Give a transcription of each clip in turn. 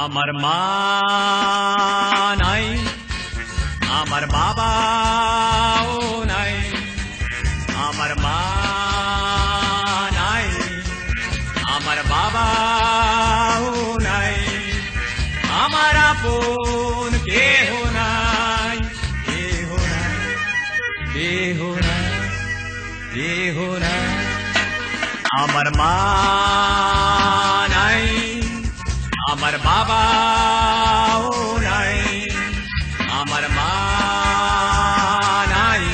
আমার মা নাই, আমার বাবাও নাই। আমার মা নাই, আমার বাবাও নাই। আমার আপন কেহ নাই, কেহ নাই, কেহ নাই, কেহ নাই। আমার মা নাই, আমার বাবাও নাই। আমার মা নাই,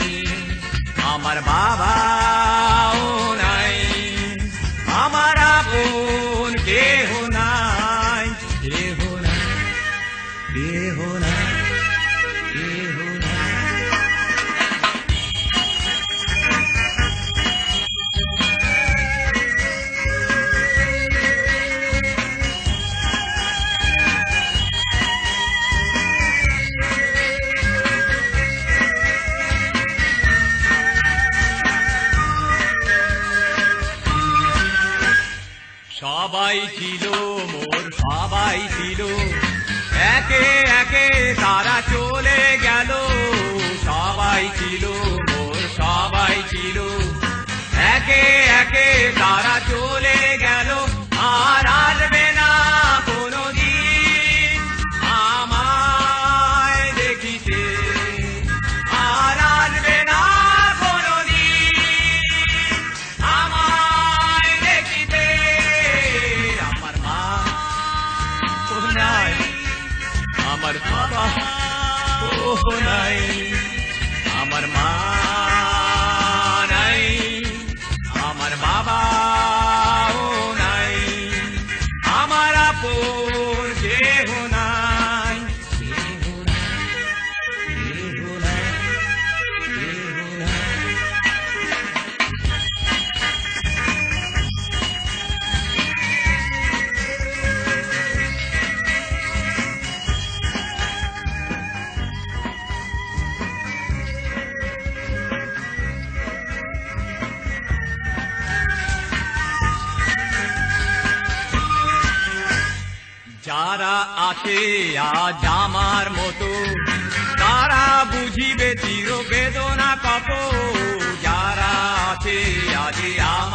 আমার বাবাও নাই। আমার আপন কেহ নাই, কেহ নাই, কেহ নাই, কেহ নাই। সবাই ছিল মোর, সবাই ছিল, একে একে তারা চলে গেল। সবাই ছিল মোর, সবাই ছিল, একে একে তারা চলে গেল। আর আসবে না কোনদিন আমায় দেখিতে, আর আসবে না কোনদিন আমায় দেখিতে। আমার মা নাই, আমার বাবা ও নাই। আমার মা নাই, আমার বাবাও নাই। আমার আপন কেহ নাই, কেহ নাই, কেহ নাই, কেহ নাই। যারা আছে আজ আমার মতো, তারা বুঝিবে চির বেদনা কত। যারা আছে আজ আমার